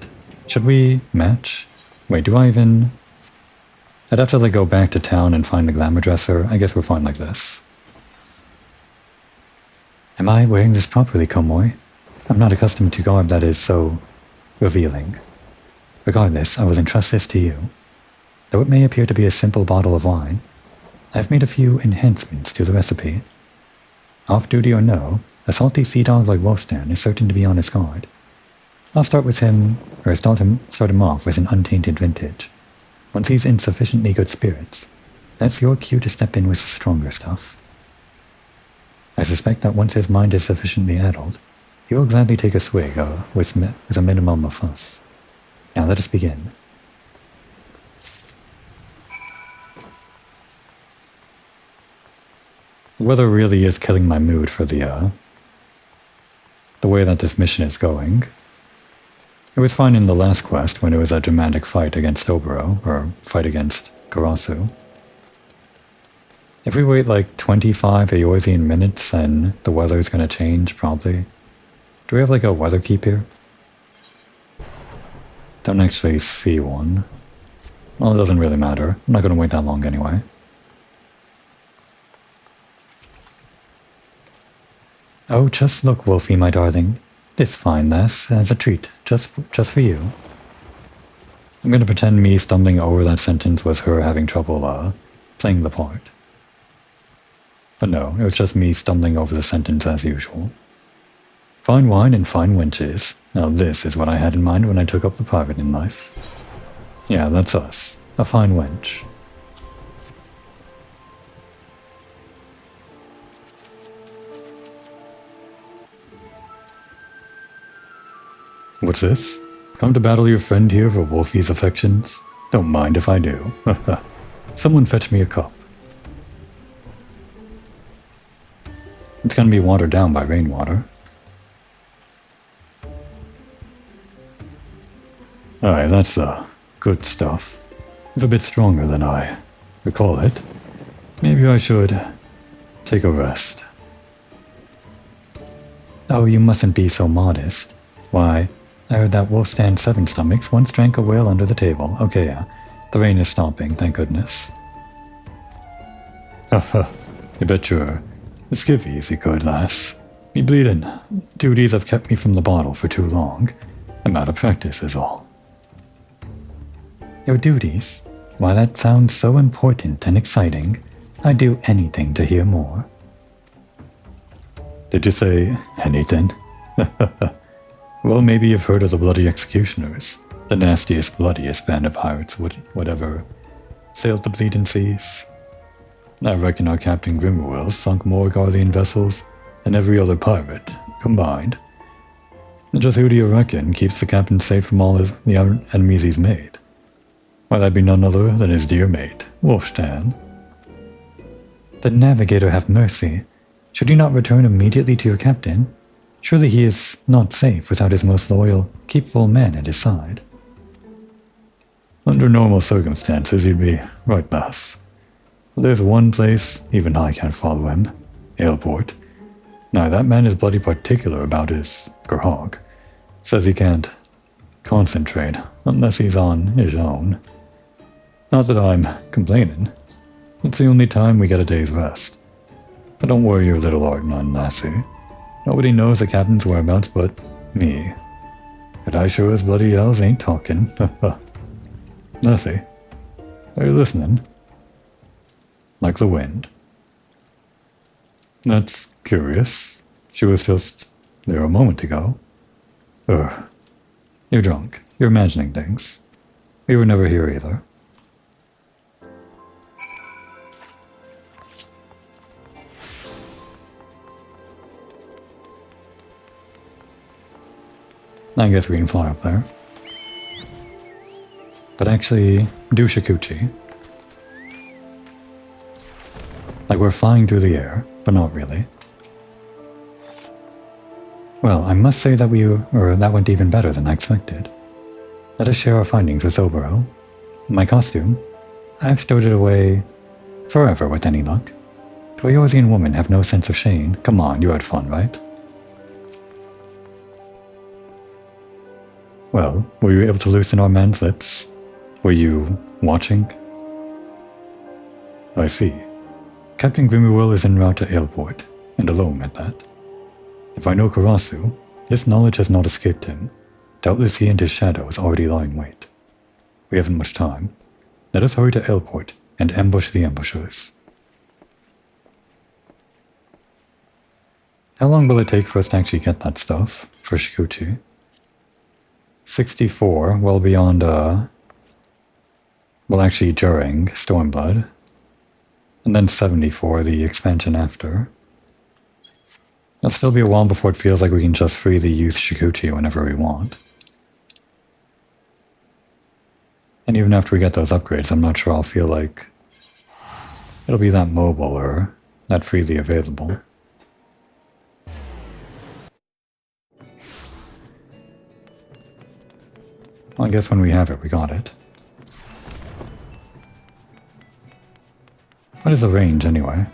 Should we match? Wait, do I even... I'd have to, like, go back to town and find the glamour dresser. I guess we're fine like this. Am I wearing this properly, Komoi? I'm not accustomed to garb that is so revealing. Regardless, I will entrust this to you. Though it may appear to be a simple bottle of wine, I've made a few enhancements to the recipe. Off-duty or no, A salty sea dog like Wolfstan is certain to be on his guard. I'll start him off with an untainted vintage. Once he's in sufficiently good spirits, that's your cue to step in with the stronger stuff. I suspect that once his mind is sufficiently addled, he will gladly take a swig with a minimum of fuss. Now let us begin. The weather really is killing my mood for the way that this mission is going. It was fine in the last quest when it was a dramatic fight against Obero, or fight against Karasu. If we wait like 25 Eorzean minutes, then the weather is going to change, probably. Do we have like a weather keep here? Don't actually see one. Well, it doesn't really matter. I'm not going to wait that long anyway. Oh, just look, Wolfie, my darling. This fine lass as a treat, just for you. I'm going to pretend me stumbling over that sentence was her having trouble playing the part. But no, it was just me stumbling over the sentence as usual. Fine wine and fine wenches. Now this is what I had in mind when I took up the private in life. Yeah, that's us. A fine wench. What's this? Come to battle your friend here for Wolfie's affections? Don't mind if I do. Someone fetch me a cup. It's gonna be watered down by rainwater. Alright, that's good stuff. It's a bit stronger than I recall it. Maybe I should take a rest. Oh, you mustn't be so modest. Why, I heard that Wolfstan 7 stomachs once drank a whale under the table. Okay, yeah. The rain is stopping, thank goodness. Haha, you bet your skivvies you could, lass. Me bleeding. Duties have kept me from the bottle for too long. I'm out of practice is all. Your duties? Why, that sounds so important and exciting. I'd do anything to hear more. Did you say anything? Well, maybe you've heard of the Bloody Executioners. The nastiest, bloodiest band of pirates whatever sailed the bleeding seas. I reckon our Captain Grimmerwell sunk more Garlean vessels than every other pirate combined. And just who do you reckon keeps the captain safe from all the enemies he's made? Why, that'd be none other than his dear mate, Wolfstan. The navigator have mercy. Should you not return immediately to your captain? Surely he is not safe without his most loyal, capable man at his side. Under normal circumstances, you'd be right, lass. But there's one place even I can't follow him. Aleport. Now, that man is bloody particular about his grog. Says he can't concentrate unless he's on his own. Not that I'm complaining. It's the only time we get a day's rest. But don't worry your little heart none, lassie. Nobody knows the captain's whereabouts but me. But I sure as bloody hells ain't talking. Lassie, are you listening? Like the wind. That's curious. She was just there a moment ago. You're drunk. You're imagining things. We were never here either. I guess we can fly up there. But actually, do Shikuchi. Like we're flying through the air, but not really. Well, I must say that that went even better than I expected. Let us share our findings with Obero. My costume? I've stowed it away forever with any luck. Do a Eorzean woman have no sense of shame? Come on, you had fun, right? Well, were you able to loosen our man's lips? Were you watching? I see. Captain Grimmerwell is en route to Aleport, and alone at that. If I know Karasu, this knowledge has not escaped him. Doubtless he and his shadows already lie in wait. We haven't much time. Let us hurry to Aleport and ambush the ambushers. How long will it take for us to actually get that stuff for Shikuchi? 64, well beyond, well actually during Stormblood. And then 74, the expansion after. It'll still be a while before it feels like we can just freely use Shikuchi whenever we want. And even after we get those upgrades, I'm not sure I'll feel like it'll be that mobile or that freely available. Well, I guess when we have it, we got it. What is the range, anyway?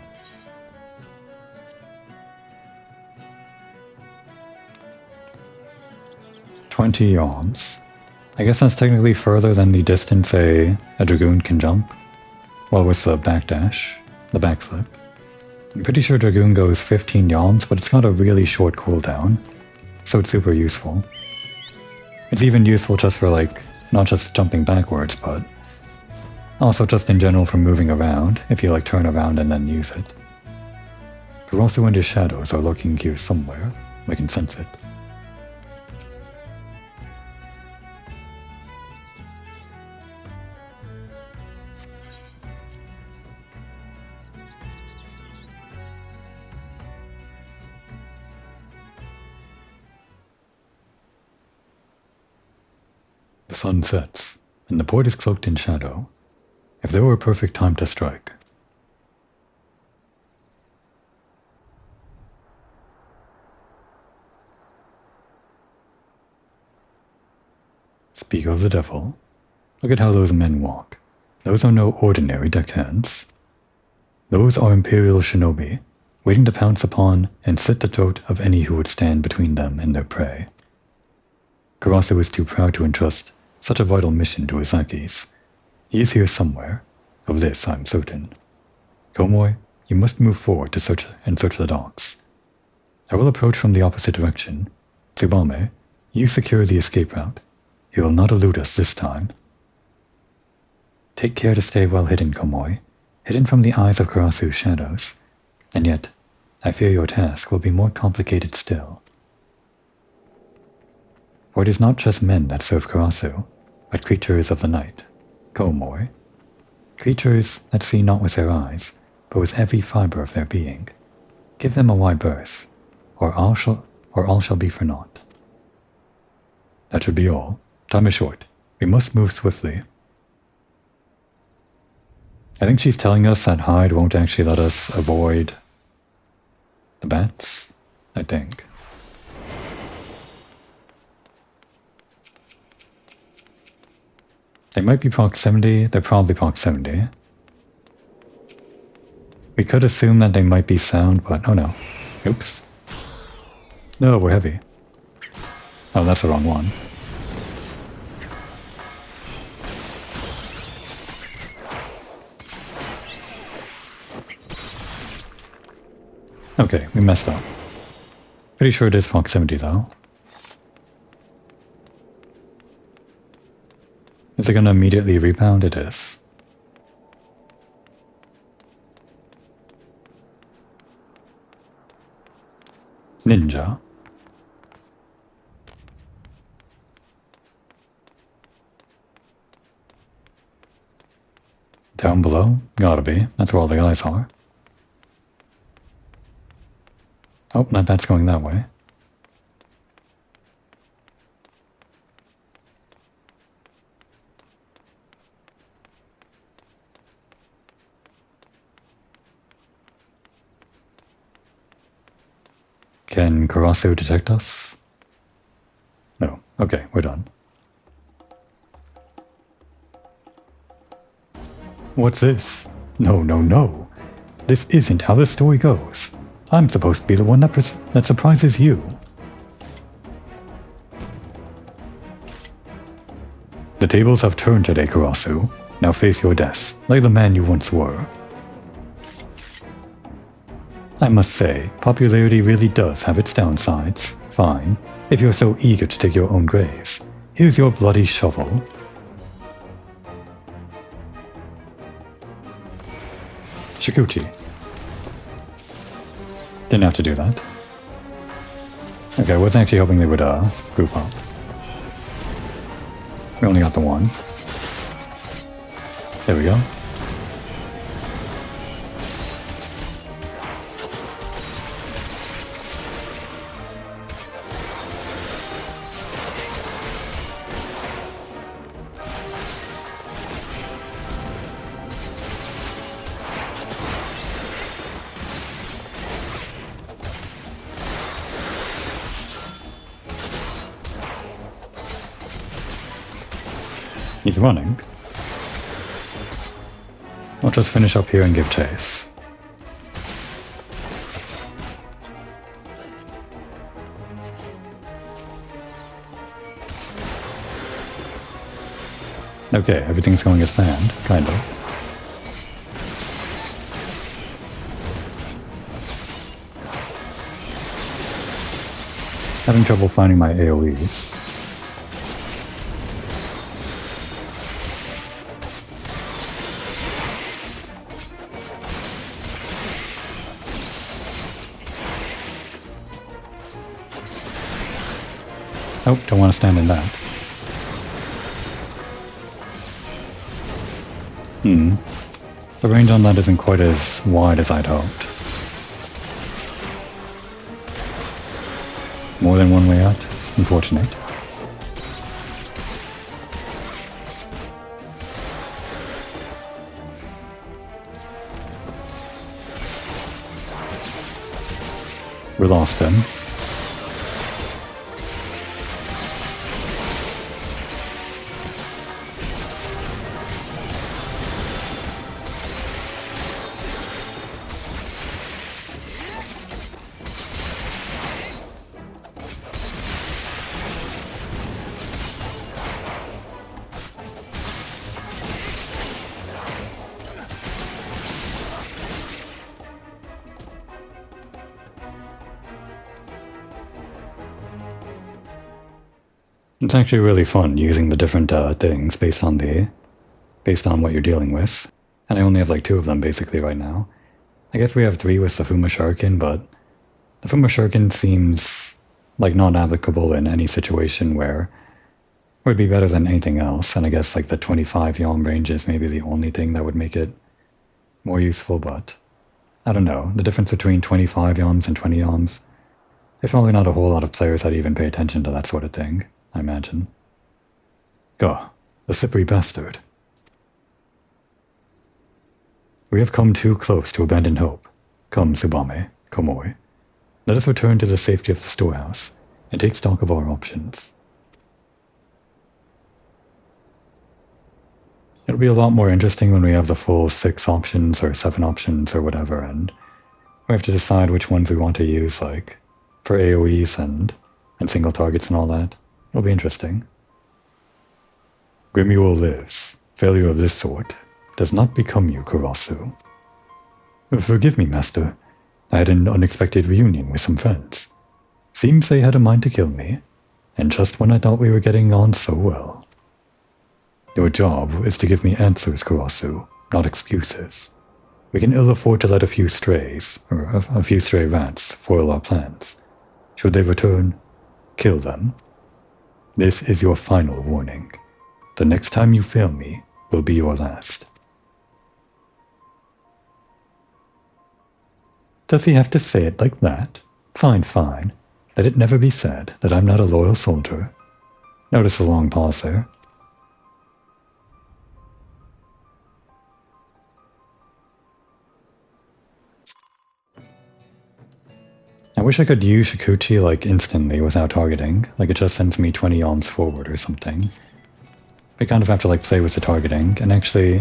$20 yawns. I guess that's technically further than the distance a Dragoon can jump. Well, with the backdash, the backflip. I'm pretty sure Dragoon goes 15 yawns, but it's got a really short cooldown, so it's super useful. It's even useful just for, like, not just jumping backwards, but also just in general for moving around, if you, like, turn around and then use it. Karasu and his shadows are lurking here somewhere. I can sense it. The sun sets, and the port is cloaked in shadow. If there were a perfect time to strike. Speak of the devil. Look at how those men walk. Those are no ordinary deckhands. Those are Imperial shinobi, waiting to pounce upon and slit the throat of any who would stand between them and their prey. Karasu is too proud to entrust such a vital mission to his lackeys. He is here somewhere. Of this I am certain. Komoy, you must move forward to search the docks. I will approach from the opposite direction. Tsubame, you secure the escape route. He will not elude us this time. Take care to stay well hidden, Komoy, hidden from the eyes of Karasu's shadows. And yet, I fear your task will be more complicated still. For it is not just men that serve Karasu, but creatures of the night, Komoy. Creatures that see not with their eyes, but with every fiber of their being. Give them a wide berth, or all shall be for naught. That should be all. Time is short. We must move swiftly. I think she's telling us that Hyde won't actually let us avoid the bats, I think. They might be proximity, they're probably proximity. We could assume that they might be sound, but oh no. Oops. No, we're heavy. Oh, that's the wrong one. Okay, we messed up. Pretty sure it is proximity though. Is it gonna immediately rebound? It is. Ninja. Down below? Gotta be. That's where all the guys are. Oh, that bat's going that way. Can Karasu detect us? No. Okay, we're done. What's this? No, no, no. This isn't how the story goes. I'm supposed to be the one that surprises you. The tables have turned today, Karasu. Now face your death, like the man you once were. I must say, popularity really does have its downsides. Fine, if you're so eager to dig your own graves. Here's your bloody shovel. Shikuchi. Didn't have to do that. Okay, I wasn't actually hoping they would group up. We only got the one. There we go. He's running. I'll just finish up here and give chase. Okay, everything's going as planned, kind of. Having trouble finding my AoEs. Nope, don't want to stand in that. The range on that isn't quite as wide as I'd hoped. More than one way out. Unfortunate. We lost him. It's actually really fun using the different things based on what you're dealing with. And I only have like 2 of them basically right now. I guess we have 3 with the Fuma Shuriken, but the Fuma Shuriken seems like not applicable in any situation where it would be better than anything else. And I guess like the 25 yalm range is maybe the only thing that would make it more useful, but I don't know. The difference between 25 yalms and 20 yalms, there's probably not a whole lot of players that even pay attention to that sort of thing, I imagine. Gah, the slippery bastard. We have come too close to abandon hope. Come, Tsubame, Komoi. Let us return to the safety of the storehouse and take stock of our options. It'll be a lot more interesting when we have the full 6 options or 7 options or whatever, and we have to decide which ones we want to use, like, for AoEs and single targets and all that. It'll be interesting. Grimuel lives. Failure of this sort does not become you, Kurasu. Forgive me, Master. I had an unexpected reunion with some friends. Seems they had a mind to kill me, and just when I thought we were getting on so well. Your job is to give me answers, Kurasu, not excuses. We can ill afford to let a few strays, or a few stray rats, foil our plans. Should they return, kill them. This is your final warning. The next time you fail me will be your last. Does he have to say it like that? Fine, fine. Let it never be said that I'm not a loyal soldier. Notice a long pause there. I wish I could use Shikuchi like instantly without targeting, like it just sends me 20 yalms forward or something. I kind of have to like play with the targeting, and actually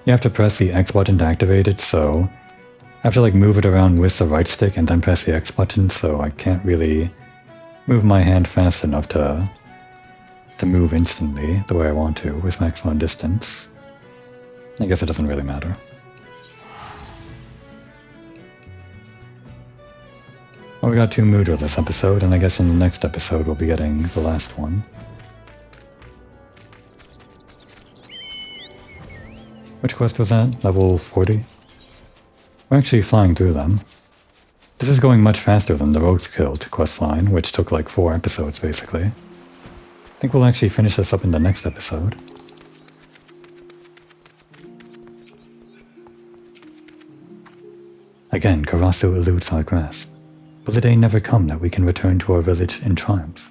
you have to press the X button to activate it, so I have to like move it around with the right stick and then press the X button, so I can't really move my hand fast enough to move instantly the way I want to with maximum distance. I guess it doesn't really matter. Well, we got 2 Mudra this episode, and I guess in the next episode we'll be getting the last one. Which quest was that? Level 40? We're actually flying through them. This is going much faster than the Rogues Guild questline, which took like 4 episodes basically. I think we'll actually finish this up in the next episode. Again, Karasu eludes our grasp. Will the day never come that we can return to our village in triumph?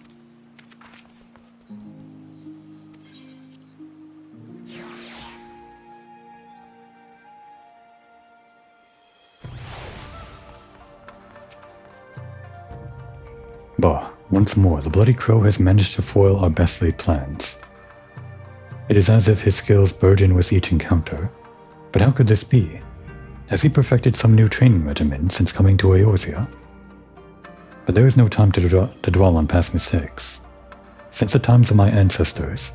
Bah, once more, the Bloody Crow has managed to foil our best laid plans. It is as if his skills burden with each encounter. But how could this be? Has he perfected some new training regimen since coming to Eorzea? But there is no time to dwell on past mistakes. Since the times of my ancestors,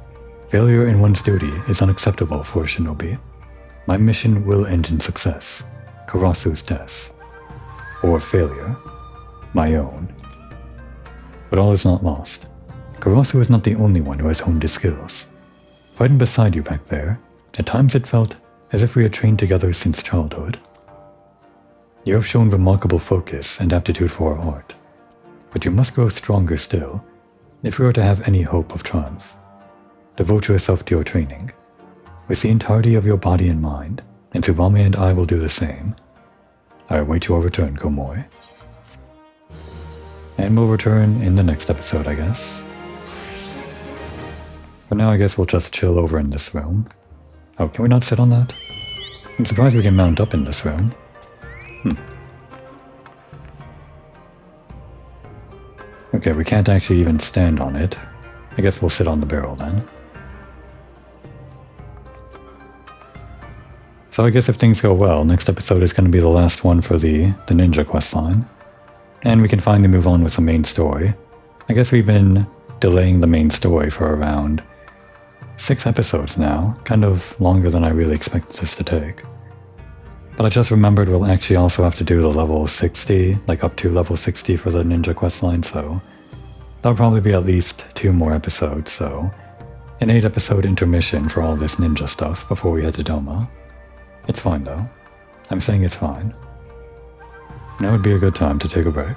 failure in one's duty is unacceptable for a shinobi. My mission will end in success, Karasu's death. Or failure, my own. But all is not lost. Karasu is not the only one who has honed his skills. Fighting beside you back there, at times it felt as if we had trained together since childhood. You have shown remarkable focus and aptitude for our art, but you must grow stronger still, if we are to have any hope of triumph. Devote yourself to your training, with the entirety of your body and mind, and Tsubame and I will do the same. I await your return, Komoi. And we'll return in the next episode, I guess. For now, I guess we'll just chill over in this room. Oh, can we not sit on that? I'm surprised we can mount up in this room. Okay, we can't actually even stand on it. I guess we'll sit on the barrel then. So I guess if things go well, next episode is going to be the last one for the ninja questline. And we can finally move on with the main story. I guess we've been delaying the main story for around 6 episodes now, kind of longer than I really expected this to take. But I just remembered we'll actually also have to do the level 60, like up to level 60 for the ninja questline, so that'll probably be at least 2 more episodes, so an 8 episode intermission for all this ninja stuff before we head to Doma. It's fine though. I'm saying it's fine. Now would be a good time to take a break.